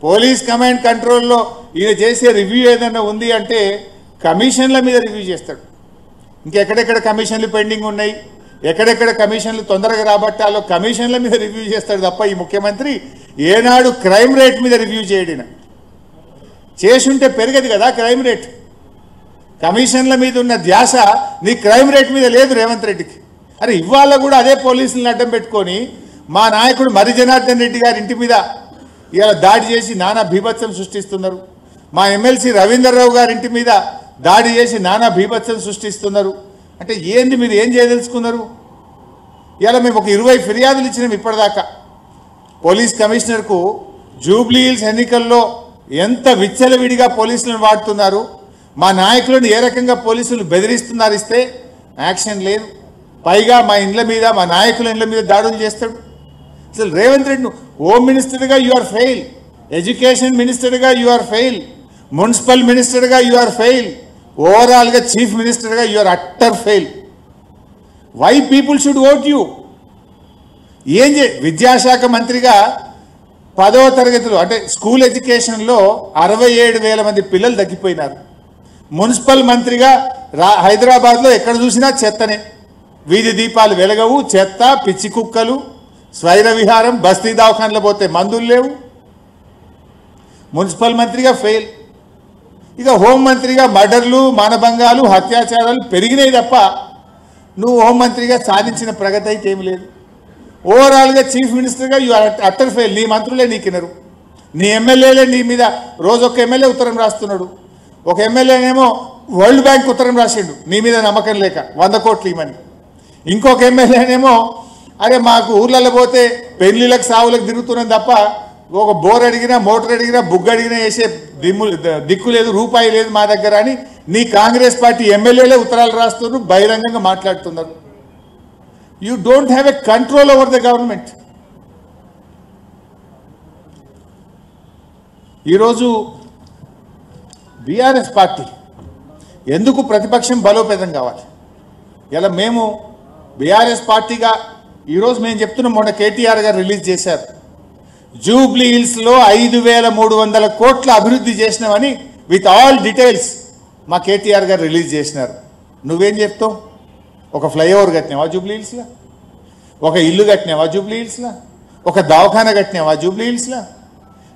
Police command కంట్రోల్లో ఈయన చేసే రివ్యూ ఏదైనా ఉంది అంటే కమిషన్ల మీద రివ్యూ చేస్తాడు. ఇంకెక్కడెక్కడ కమిషన్లు పెండింగ్ ఉన్నాయి, ఎక్కడెక్కడ కమిషన్లు తొందరగా రాబట్టాలో కమిషన్ల మీద రివ్యూ చేస్తాడు తప్ప ఈ ముఖ్యమంత్రి ఏనాడు క్రైమ్ రేట్ మీద రివ్యూ చేయడిన. చేసుంటే పెరగదు కదా క్రైమ్ రేట్. కమిషన్ల మీద ఉన్న ధ్యాస నీ క్రైమ్ రేట్ మీద లేదు రేవంత్ రెడ్డికి. అరే ఇవాళ కూడా అదే పోలీసులను అడ్డం పెట్టుకొని మా నాయకుడు మరి జనార్దన్ రెడ్డి గారి ఇంటి మీద ఇలా దాడి చేసి నానా బీభత్సం సృష్టిస్తున్నారు. మా ఎమ్మెల్సీ రవీందర్రావు గారి ఇంటి మీద దాడి చేసి నానా బీభత్సం సృష్టిస్తున్నారు. అంటే ఏంది మీరు ఏం చేయదలుచుకున్నారు? ఇలా మేము ఒక 20 ఫిర్యాదులు ఇచ్చినాం ఇప్పటిదాకా పోలీస్ కమిషనర్కు. జూబ్లీ హిల్స్ ఎన్నికల్లో ఎంత విచ్చలవిడిగా పోలీసులను వాడుతున్నారు, మా నాయకులను ఏ రకంగా పోలీసులు బెదిరిస్తున్నారు, ఇస్తే యాక్షన్ లేదు. పైగా మా ఇండ్ల మీద మా నాయకుల ఇండ్ల మీద దాడులు చేస్తాడు. అసలు రేవంత్ రెడ్డి హోమ్ మినిస్టర్గా యు ఆర్ ఫెయిల్, ఎడ్యుకేషన్ మినిస్టర్గా యు ఆర్ ఫెయిల్, మున్సిపల్ మినిస్టర్గా యు ఆర్ ఫెయిల్, ఓవరాల్గా చీఫ్ మినిస్టర్గా you are utter fail. Why people should vote you? ఏం విద్యాశాఖ మంత్రిగా 10వ తరగతిలో అంటే స్కూల్ ఎడ్యుకేషన్లో 67,000 మంది పిల్లలు తగ్గిపోయినారు. మున్సిపల్ మంత్రిగా హైదరాబాద్లో ఎక్కడ చూసినా చెత్తనే, వీధి దీపాలు వెలగవు, చెత్త, పిచ్చి కుక్కలు, స్వైర విహారం, బస్తీ దవాఖానలో పోతే మందులు లేవు. మున్సిపల్ మంత్రిగా ఫెయిల్. ఇక హోంమంత్రిగా మర్డర్లు, మానభంగాలు, అత్యాచారాలు పెరిగినాయి తప్ప నువ్వు హోంమంత్రిగా సాధించిన ప్రగతి అయితే ఏమి లేదు. ఓవరాల్గా చీఫ్ మినిస్టర్గా యు ఆర్ అట్టర్ ఫెయిల్. నీ మంత్రులే నీకినరు, నీ ఎమ్మెల్యేలే నీ మీద రోజు ఒక ఎమ్మెల్యే ఉత్తరం రాస్తున్నాడు. ఒక ఎమ్మెల్యేనేమో వరల్డ్ బ్యాంక్ ఉత్తరం రాసిండు నీ మీద నమ్మకం లేక 100 కోట్లు ఇవ్వమని. ఇంకొక ఎమ్మెల్యేనేమో అరే మాకు ఊర్లలో పోతే పెళ్లిళ్ళకి సావులకు తిరుగుతున్నాం తప్ప ఒక బోర్ అడిగినా మోటార్ అడిగినా బుగ్గ అడిగినా వేసే దిక్కు లేదు, రూపాయి లేదు మా దగ్గర అని నీ కాంగ్రెస్ పార్టీ ఎమ్మెల్యేలే ఉత్తరాలు రాస్తున్నారు, బహిరంగంగా మాట్లాడుతున్నారు. You don't have a control over the government. ఈరోజు బీఆర్ఎస్ పార్టీ ఎందుకు ప్రతిపక్షం బలోపేతం కావాలి? ఇలా మేము బీఆర్ఎస్ పార్టీగా ఈరోజు మేము చెప్తున్నాం, మొన్న కేటీఆర్ గారు రిలీజ్ చేశారు, జూబ్లీ హిల్స్లో 5,300 కోట్ల అభివృద్ధి చేసినామని విత్ ఆల్ డీటెయిల్స్ మా కేటీఆర్ గారు రిలీజ్ చేసినారు. నువ్వేం చెప్తావు? ఒక ఫ్లైఓవర్ కట్టినావా జూబ్లీ హిల్స్లో? ఒక ఇల్లు కట్టినావా జూబ్లీ హిల్స్లో? ఒక దవాఖాన కట్టినావా జూబ్లీ హిల్స్లో?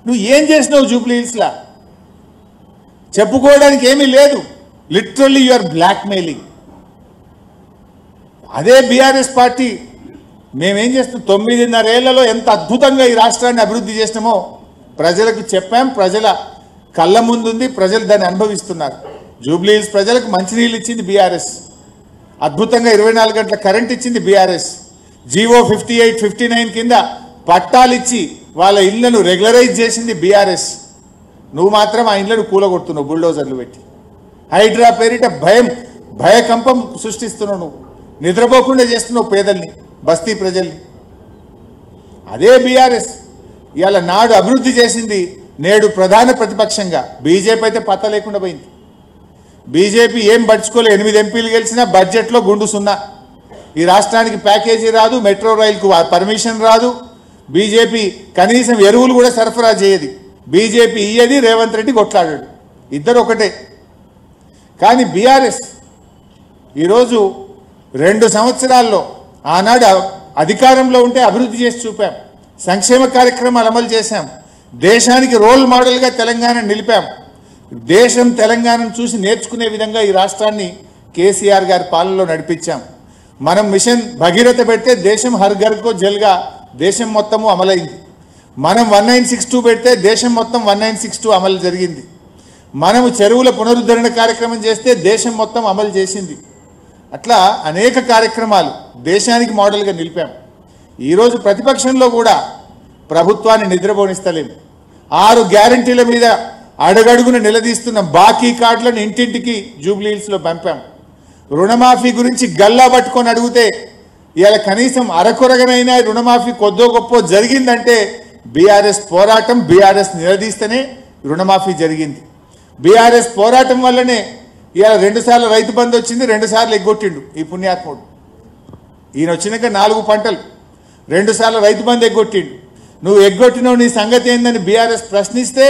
నువ్వు ఏం చేసినావు జూబ్లీ హిల్స్లో? చెప్పుకోవడానికి ఏమీ లేదు. Literally you are blackmailing. అదే బీఆర్ఎస్ పార్టీ మేమేం చేస్తాం, 9.5 ఏళ్లలో ఎంత అద్భుతంగా ఈ రాష్ట్రాన్ని అభివృద్ధి చేసినామో ప్రజలకు చెప్పాం. ప్రజల కళ్ళ ముందుంది, ప్రజలు దాన్ని అనుభవిస్తున్నారు. జూబ్లీ హిల్స్ ప్రజలకు మంచినీళ్ళు ఇచ్చింది బీఆర్ఎస్, అద్భుతంగా 24 గంటల కరెంట్ ఇచ్చింది బీఆర్ఎస్, జీవో 58, 59 కింద పట్టాలు ఇచ్చి వాళ్ళ ఇళ్లను రెగ్యులరైజ్ చేసింది బీఆర్ఎస్. నువ్వు మాత్రం ఆ ఇళ్లను కూలగొడుతున్నావు బుల్డోజర్లు పెట్టి. హైడ్రా పేరిట భయకంపం సృష్టిస్తున్నావు. నువ్వు నిద్రపోకుండా చేస్తున్నావు పేదల్ని, బస్తీ ప్రజల్ని. అదే బీఆర్ఎస్ ఇవాళ నాడు అభివృద్ధి చేసింది, నేడు ప్రధాన ప్రతిపక్షంగా బీజేపీ అయితే పత్త లేకుండా పోయింది. బీజేపీ ఏం పడుచుకోలే, 8 ఎంపీలు గెలిచినా బడ్జెట్లో గుండు సున్నా. ఈ రాష్ట్రానికి ప్యాకేజీ రాదు, మెట్రో రైలుకు పర్మిషన్ రాదు, బీజేపీ కనీసం ఎరువులు కూడా సరఫరా చేయదు. బీజేపీ ఇయ్యది, రేవంత్ రెడ్డి కొట్లాడాడు, ఇద్దరు ఒకటే. కానీ బీఆర్ఎస్ ఈరోజు 2 సంవత్సరాల్లో ఆనాడు అధికారంలో ఉంటే అభివృద్ధి చేసి చూపాం, సంక్షేమ కార్యక్రమాలు అమలు చేశాం, దేశానికి రోల్ మోడల్గా తెలంగాణ నిలిపాం. దేశం తెలంగాణను చూసి నేర్చుకునే విధంగా ఈ రాష్ట్రాన్ని కేసీఆర్ గారి పాలనలో నడిపించాం. మనం మిషన్ భగీరథ పెడితే దేశం హర్ ఘర్కో జల్గా దేశం మొత్తము అమలైంది. మనం 1962 పెడితే దేశం మొత్తం 1962 అమలు జరిగింది. మనము చెరువుల పునరుద్ధరణ కార్యక్రమం చేస్తే దేశం మొత్తం అమలు చేసింది. అట్లా అనేక కార్యక్రమాలు దేశానికి మోడల్గా నిలిపాం. ఈరోజు ప్రతిపక్షంలో కూడా ప్రభుత్వాన్ని నిద్రపోనిస్తలేము. 6 గ్యారంటీల మీద అడుగడుగున నిలదీస్తున్న బాకీ కార్డులను ఇంటింటికి జూబ్లీ హిల్స్లో పంపాం. రుణమాఫీ గురించి గల్లా పట్టుకొని అడిగితే ఇవాళ కనీసం అరకొరగనైనా రుణమాఫీ కొద్దో గొప్ప జరిగిందంటే బీఆర్ఎస్ పోరాటం, బీఆర్ఎస్ నిలదీస్తేనే రుణమాఫీ జరిగింది. బీఆర్ఎస్ పోరాటం వల్లనే ఇవాళ 2 సార్లు రైతు బంధు వచ్చింది, 2 సార్లు ఎగ్గొట్టిండు ఈ పుణ్యాత్ముడు. ఈయన వచ్చినాక 4 పంటలు, 2 సార్లు రైతు బంధు ఎగ్గొట్టిండు. నువ్వు ఎగ్గొట్టినావు, నీ సంగతి ఏందని బీఆర్ఎస్ ప్రశ్నిస్తే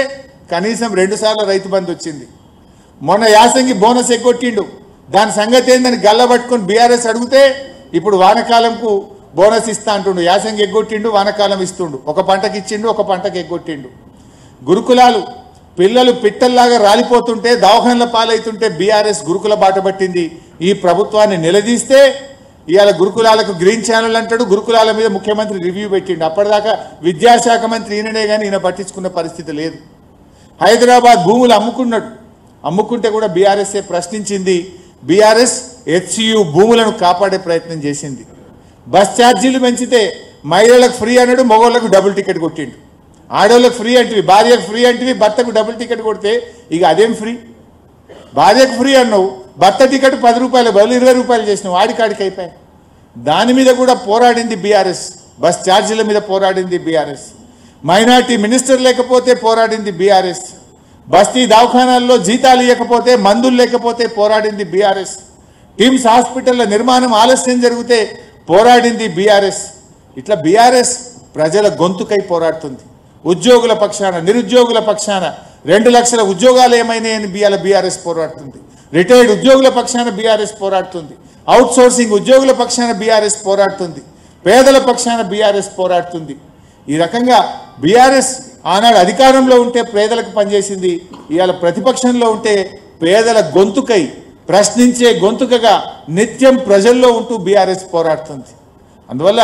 కనీసం 2 సార్లు రైతు బంధు వచ్చింది. మొన్న యాసంగి బోనస్ ఎగ్గొట్టిండు, దాని సంగతి ఏందని గల్లబట్టుకొని బీఆర్ఎస్ అడిగితే ఇప్పుడు వానకాలంకు బోనస్ ఇస్తా అంటుండు. యాసంగి ఎగ్గొట్టిండు, వానకాలం ఇస్తుండు. ఒక పంటకి ఇచ్చిండు, ఒక పంటకి ఎగ్గొట్టిండు. గురుకులాలు పిల్లలు పిట్టల్లాగా రాలిపోతుంటే, దవాఖానల పాలవుతుంటే బీఆర్ఎస్ గురుకుల బాట పట్టింది. ఈ ప్రభుత్వాన్ని నిలదీస్తే ఇవాళ గురుకులాలకు గ్రీన్ ఛానల్ అంటాడు, గురుకులాల మీద ముఖ్యమంత్రి రివ్యూ పెట్టిండు. అప్పటిదాకా విద్యాశాఖ మంత్రి ఈయననే కానీ ఈయన పట్టించుకున్న పరిస్థితి లేదు. హైదరాబాద్ భూములు అమ్ముకున్నాడు, అమ్ముకుంటే కూడా బీఆర్ఎస్ఏ ప్రశ్నించింది. బీఆర్ఎస్ హెచ్సియు భూములను కాపాడే ప్రయత్నం చేసింది. బస్ ఛార్జీలు పెంచితే మహిళలకు ఫ్రీ అన్నాడు, మగవాళ్ళకు డబుల్ టికెట్ కొట్టిండు. ఆడవాళ్ళకు ఫ్రీ అంటివి, భార్యకు ఫ్రీ అంటివి, భర్తకు డబుల్ టికెట్ కొడితే ఇక అదేం ఫ్రీ? భార్యకు ఫ్రీ అన్నావు, భర్త టికెట్ 10 రూపాయలు బదులు 20 రూపాయలు చేసినావు, ఆడికాడికి అయిపోయాయి. దాని మీద కూడా పోరాడింది బీఆర్ఎస్. బస్ ఛార్జీల మీద పోరాడింది బీఆర్ఎస్. మైనార్టీ మినిస్టర్ లేకపోతే పోరాడింది బీఆర్ఎస్. బస్తీ దవాఖానాల్లో జీతాలు ఇవ్వకపోతే, మందులు లేకపోతే పోరాడింది బీఆర్ఎస్. టిమ్స్ హాస్పిటల్ల నిర్మాణం ఆలస్యం జరిగితే పోరాడింది బీఆర్ఎస్. ఇట్లా బీఆర్ఎస్ ప్రజల గొంతుకై పోరాడుతుంది. ఉద్యోగుల పక్షాన, నిరుద్యోగుల పక్షాన 2 లక్షల ఉద్యోగాలు ఏమైనాయని బీఆర్ఎస్ పోరాడుతుంది. రిటైర్డ్ ఉద్యోగుల పక్షాన బీఆర్ఎస్ పోరాడుతుంది. అవుట్ సోర్సింగ్ ఉద్యోగుల పక్షాన బీఆర్ఎస్ పోరాడుతుంది. పేదల పక్షాన బీఆర్ఎస్ పోరాడుతుంది. ఈ రకంగా బీఆర్ఎస్ ఆనాడు అధికారంలో ఉంటే పేదలకు పనిచేసింది, ఇవాళ ప్రతిపక్షంలో ఉంటే పేదల గొంతుకై, ప్రశ్నించే గొంతుకగా నిత్యం ప్రజల్లో ఉంటూ బీఆర్ఎస్ పోరాడుతుంది. అందువల్ల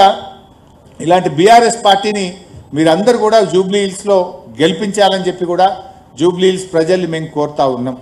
ఇలాంటి బీఆర్ఎస్ పార్టీని మీరందరూ కూడా జూబ్లీ హిల్స్లో గెలిపించాలని చెప్పి కూడా జూబ్లీ హిల్స్ ప్రజల్ని మేము కోరుతా ఉన్నాం.